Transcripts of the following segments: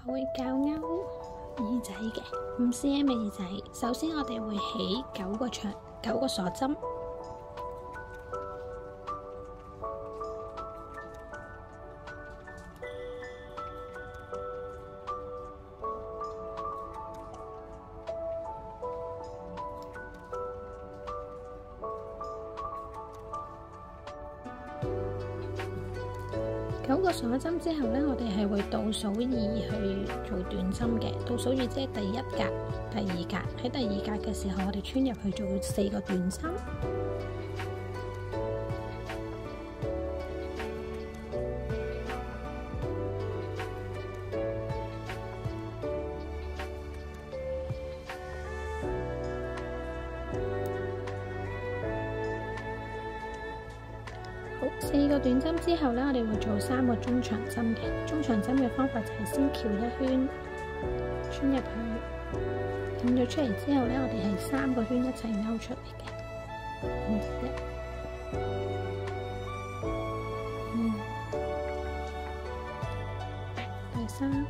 我會校勾耳仔嘅5cm 嘅耳仔。首先我哋會起9個鎖針。9個鎖針之後呢，我哋係會倒數2去做短針嘅。倒數2即係第1格、第2格。喺第2格嘅時候，我哋穿入去做4個短針。4個短針之後呢，我哋會做3個中長針嘅。中長針嘅方法就係先翹1圈，穿入去，捲咗出嚟之後呢，我哋係3個圈一齊勾出嚟嘅。1、2、第3。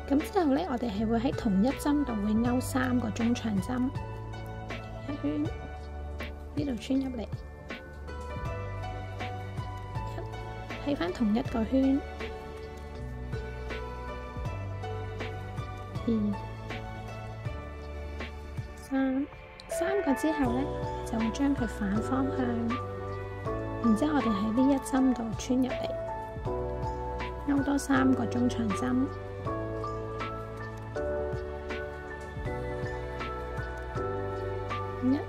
咁之後呢，我哋係會喺同一針度會勾3個中長針，一圈呢度穿入嚟。喺返同一個圈，2、3個之後呢，就會將佢反方向，然之後我哋喺呢一針度穿入嚟，勾多3個中長針。1、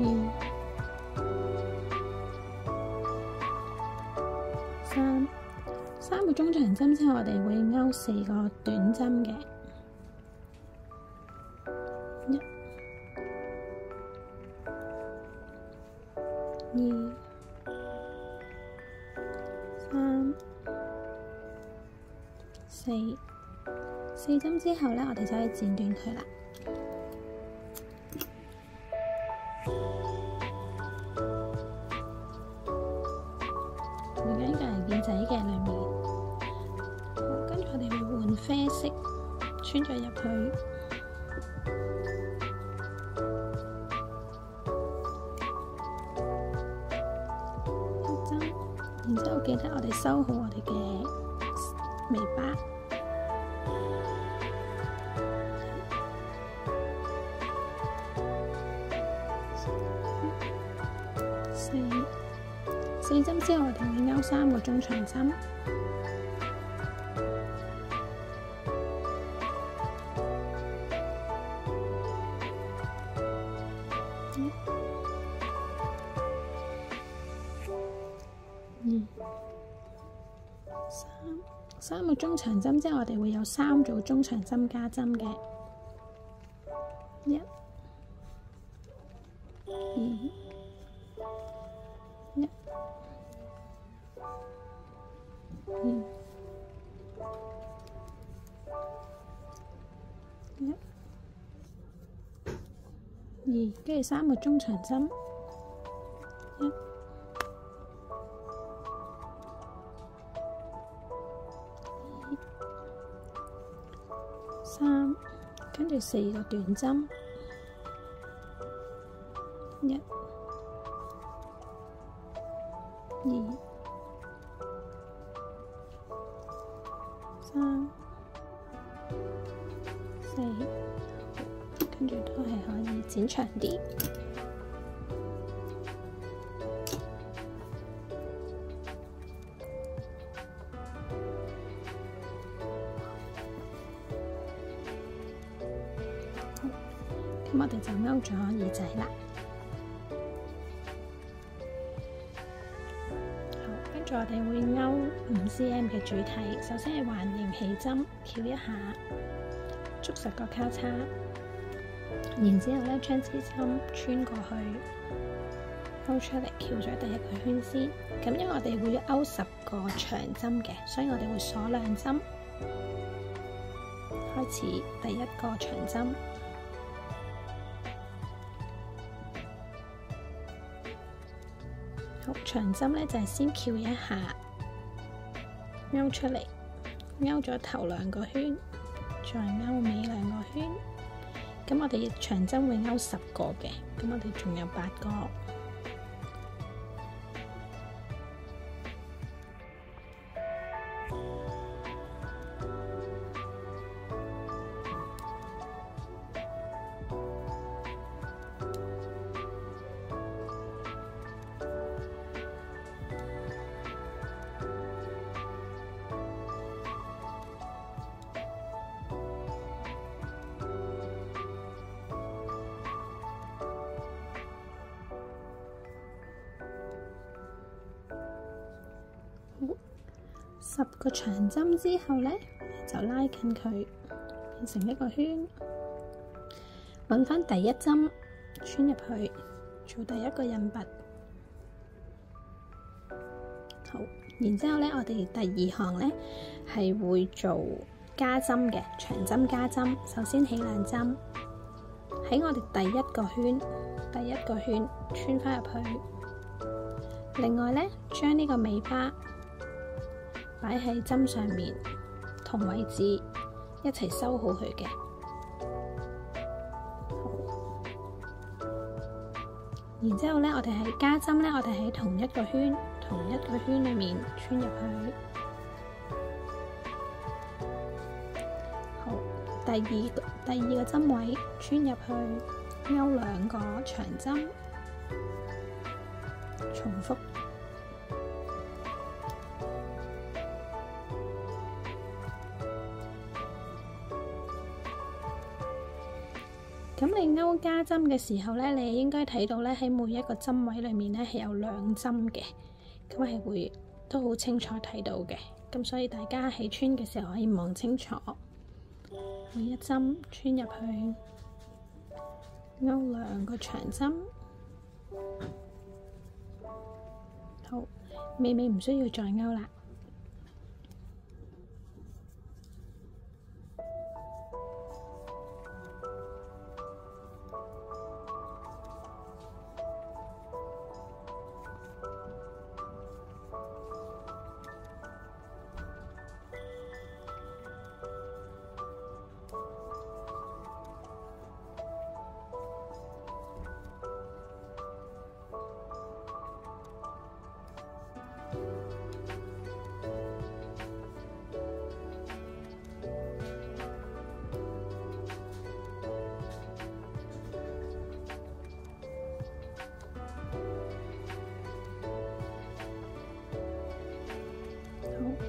2、3個中長針之後，我哋會勾4個短針嘅。1、2、3、4針之後呢，我哋就可以剪短佢啦。而家呢個係耳仔嘅裏面，跟住我哋會換啡色，穿咗入去。1針，然之後記得我哋收好我哋嘅尾巴。4針之後，我哋會勾3個中長針。1、2、3個中長針之後，我哋會有3組中長針加針嘅。1、2、1、2、1、2，跟住3個中長針。1、2、3，跟住4個短針。1、2、3、4，跟住都係可以剪長啲。咁我哋就勾咗耳仔啦。好，跟住我哋會勾5cm 嘅主體。首先係環形起針，翹一下，捉實個交叉，然之後呢將支針穿過去，勾出嚟，翹咗第1個圈先。咁因為我哋會勾10個長針嘅，所以我哋會鎖2針。開始第1個長針。好，長針呢就係先翹一下，勾出嚟，勾咗頭2個圈，再勾尾2個圈。咁我哋長針會勾10個嘅，咁我哋仲有8個。10個長針之後呢，就拉近佢，變成一個圈，揾返第一針穿入去，做第一個印拔。好，然之後呢，我哋第2行呢係會做加針嘅，長針加針。首先起2針，喺我哋第一個圈穿返入去。另外呢，將呢個尾巴擺喺針上面，同位置一齊收好佢嘅。然之後呢，我哋係加針呢，我哋喺同一個圈裏面穿入去。好，第二個針位穿入去，勾2個長針，重複。咁你勾加針嘅時候呢，你應該睇到呢，喺每一個針位裏面呢係有2針嘅，咁係會都好清楚睇到嘅。咁所以大家喺穿嘅時候可以望清楚，每一針穿入去，勾2個長針。好，尾唔需要再勾啦。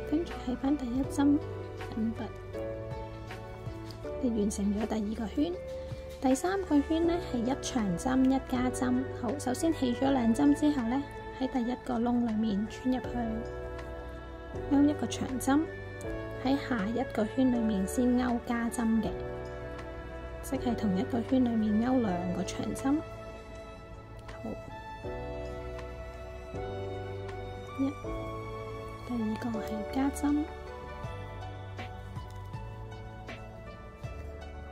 跟住喺返第一針印拔，你完成咗第2個圈。第3個圈呢係1長針1加針。好，首先起咗2針之後呢，喺第1個窿裏面穿入去，勾1個長針，喺下一個圈裏面先勾加針嘅，即係同一個圈裏面勾2個長針。好，第2個係加針，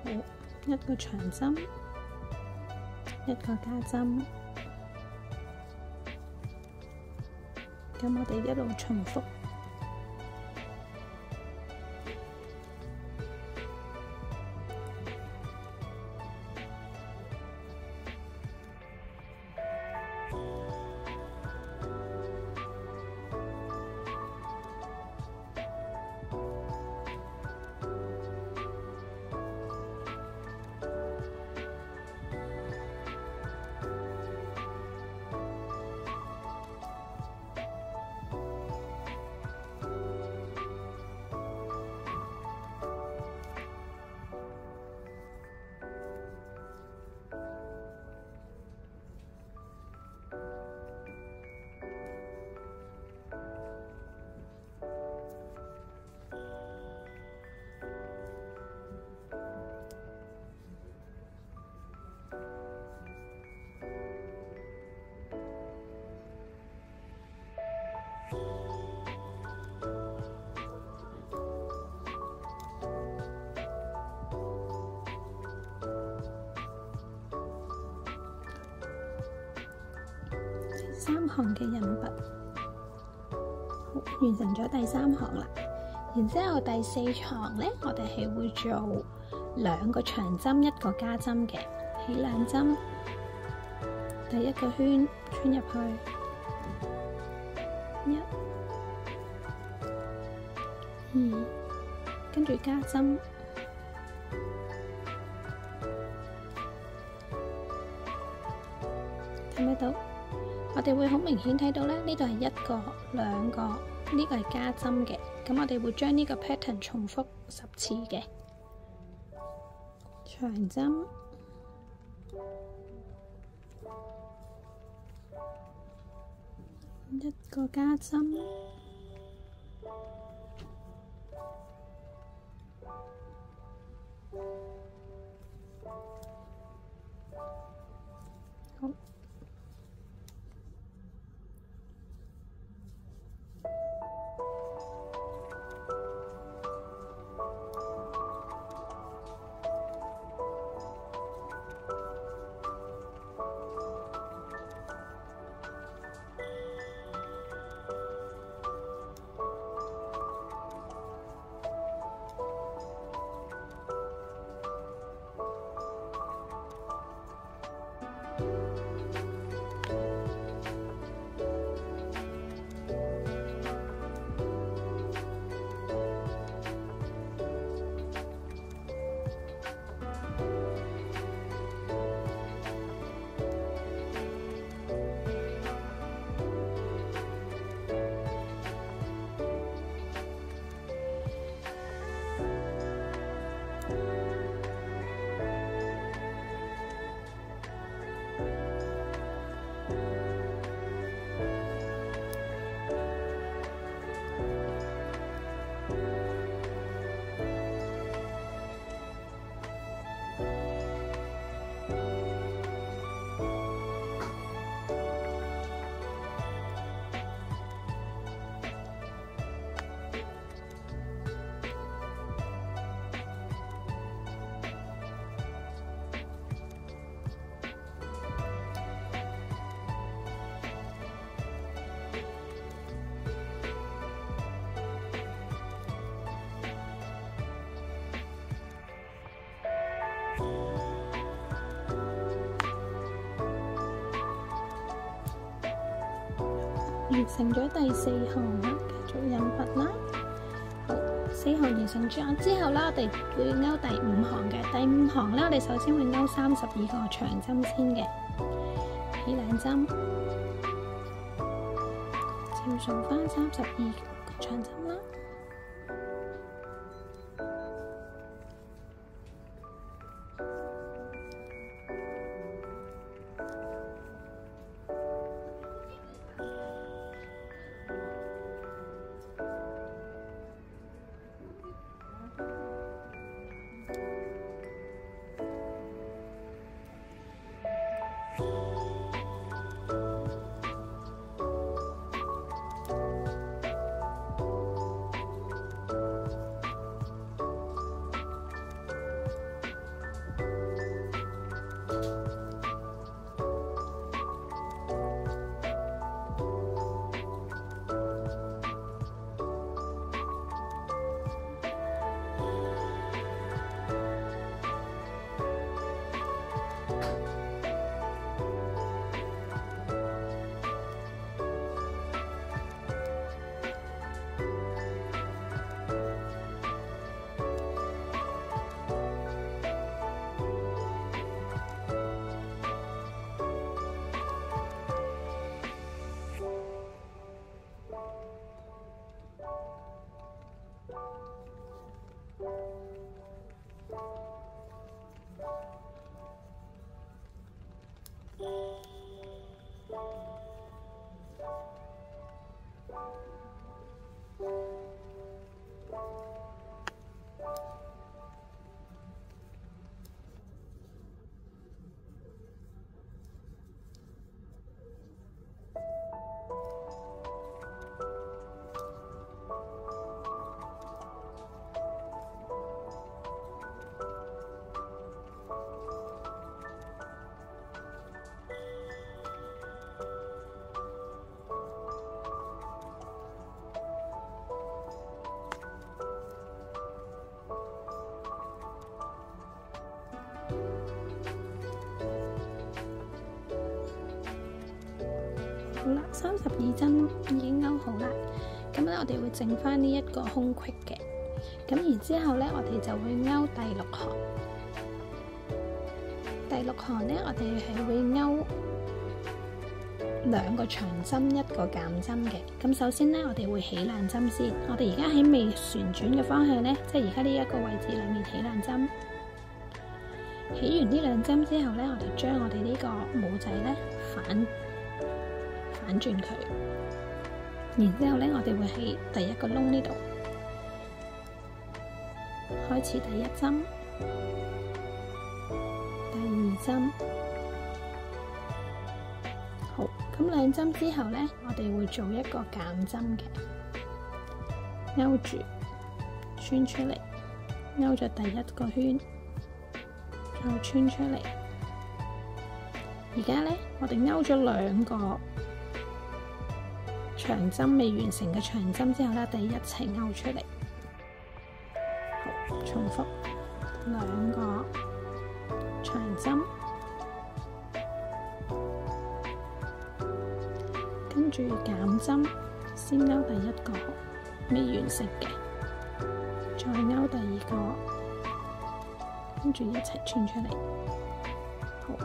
好，1個長針，1個加針，咁我哋一路重複。3行嘅印拔，好，完成咗第3行啦。然之後第4行咧，我哋係會做2個長針，1個加針嘅，起2針，第1個圈穿入去，1、2，跟住加針，睇唔睇到？我哋會好明顯睇到咧，呢度係1個、2個，呢個係加針嘅。咁我哋會將呢個 pattern 重複10次嘅，長針，一個加針，好。完成咗第4行啦，繼續印筆啦。好，4行完成咗之後啦，我哋會勾第5行嘅。第5行咧，我哋首先會勾32個長針先嘅，起2針，照數翻32個長針啦。好啦，32針已經勾好啦。咁咧，我哋會剩翻呢一個空隙嘅。咁然之後咧，我哋就會勾第6行。第6行咧，我哋係會勾2個長針，1個減針嘅。咁首先咧，我哋會起2針先。我哋而家喺未旋轉嘅方向咧，即係而家呢一個位置裏面起2針。起完呢2針之後咧，我哋將我哋呢個帽仔咧反轉佢。然之後咧，我哋會喺第1個窿呢度開始第1針、第2針。好，咁2針之後咧，我哋會做一個減針嘅，勾住穿出嚟，勾咗第1個圈，再穿出嚟。而家咧，我哋勾咗2個長針未完成嘅長針之後咧，第一齊勾出嚟。好，重複2個長針，跟住減針，先勾第1個未完成嘅，再勾第2個，跟住一齊穿出嚟。好。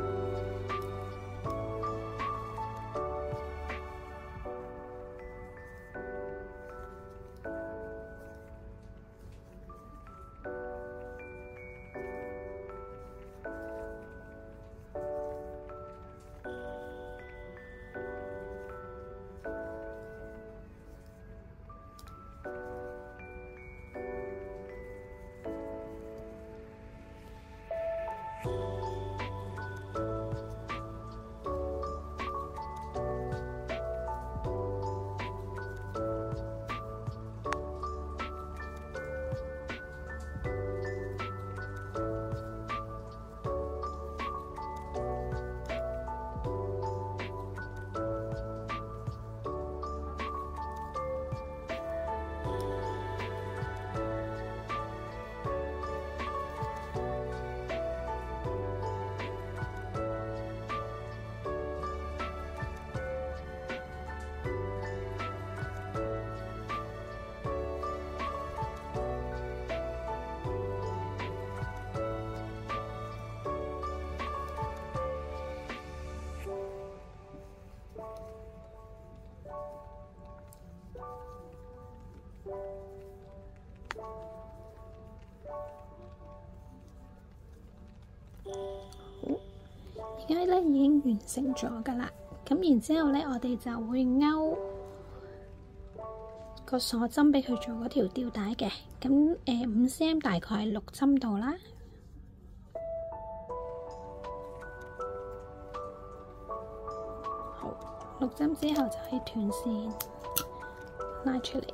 而家咧已經完成咗噶啦，咁然之後咧，我哋就會勾個鎖針俾佢做嗰條吊帶嘅。咁5cm 大概係6針度啦。好，6針之後就係斷線拉出嚟。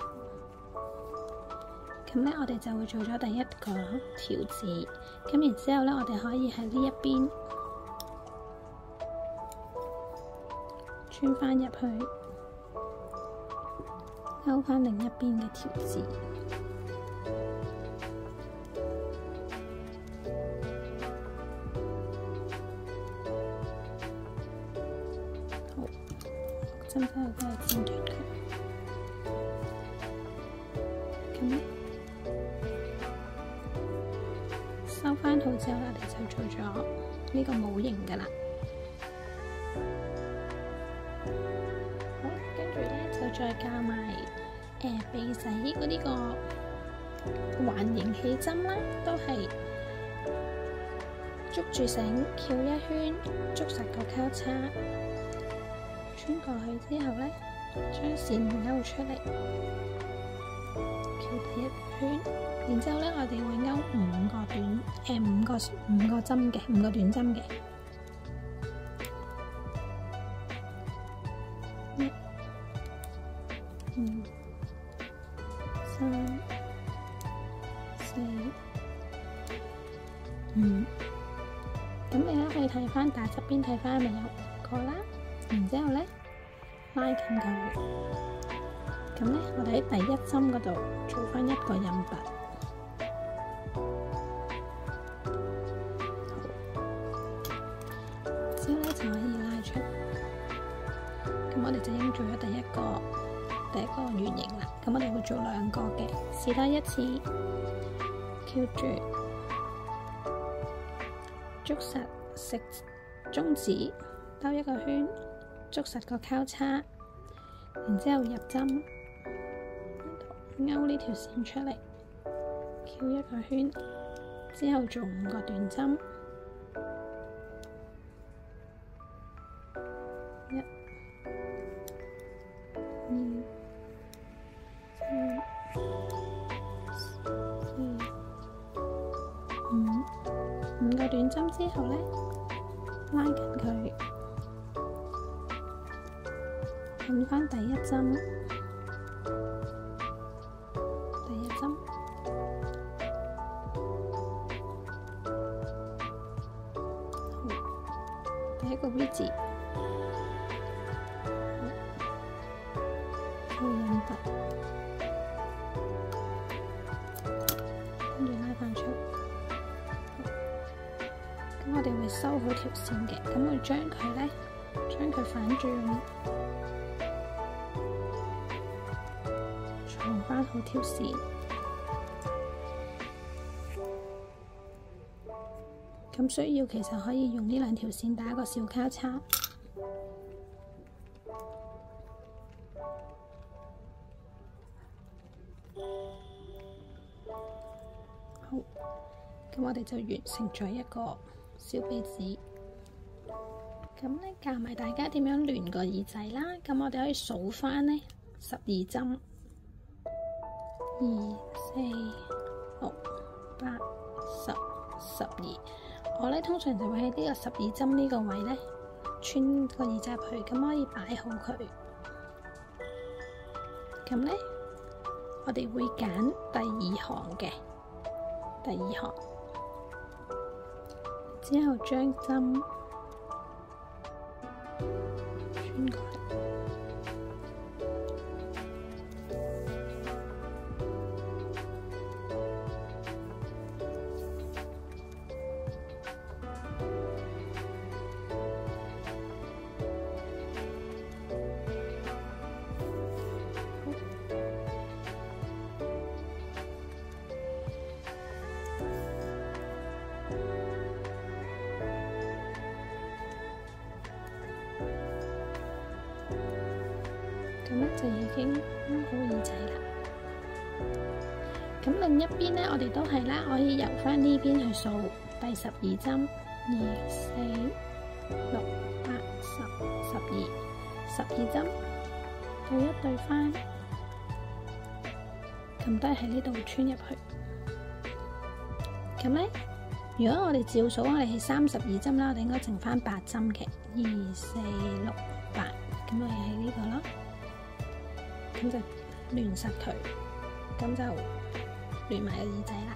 咁咧，我哋就會做咗第1個條子。咁然之後咧，我哋可以喺呢一邊穿返入去，勾返另一邊嘅條子。好，針之後都係剪斷佢。咁咧，收返好之後，我哋就做咗呢個帽型㗎喇。再加埋鼻仔嗰啲個環形氣針啦，都係捉住繩翹1圈，捉實個交叉，穿過去之後咧，將線勾出嚟，翹第1圈，然之後咧，我哋會勾5個針嘅，5個短針嘅。1、2、3、4、5，咁你咧可以睇翻大側邊，睇翻咪有5個啦。然之後咧拉緊佢，咁咧我哋喺第1針嗰度做翻1個印拔。之後咧就可以拉出。咁我哋哋就已經做咗第一個圓形啦。咁我哋會做2個嘅，試多一次，keep住捉實食中指，兜一個圈，捉實個交叉，然之後入針，勾呢條線出嚟，翹一個圈，之後做5個短針。1、2、3、4、5個短針之後呢，拉緊佢，撳返第一針，第一個 V 字，做印突，跟住拉返出。咁我哋會收好條線嘅，咁會將佢反轉，藏返好條線。咁需要其實可以用呢2條線打一個小交叉。好，咁我哋就完成咗一個小鼻子。咁呢，教埋大家點樣亂個耳仔啦。咁我哋可以數返呢12針，2、4、6、8、10、12。我呢通常就會喺呢個12針呢個位呢穿個耳仔入去，咁可以擺好佢。咁呢，我哋會揀第2行嘅，第2行之後將針穿過嚟。咁呢就已經好耳仔啦。咁另一邊呢，我哋都係啦，可以由翻呢邊去數第12針，2、4、6、8、10、12針，對一對翻，咁都係喺呢度穿入去。咁呢，如果我哋照數，我哋係32針啦，我哋應該剩翻8針嘅，2、4、6、8，咁我哋喺呢度咯。咁就亂實佢，咁就亂埋個耳仔啦。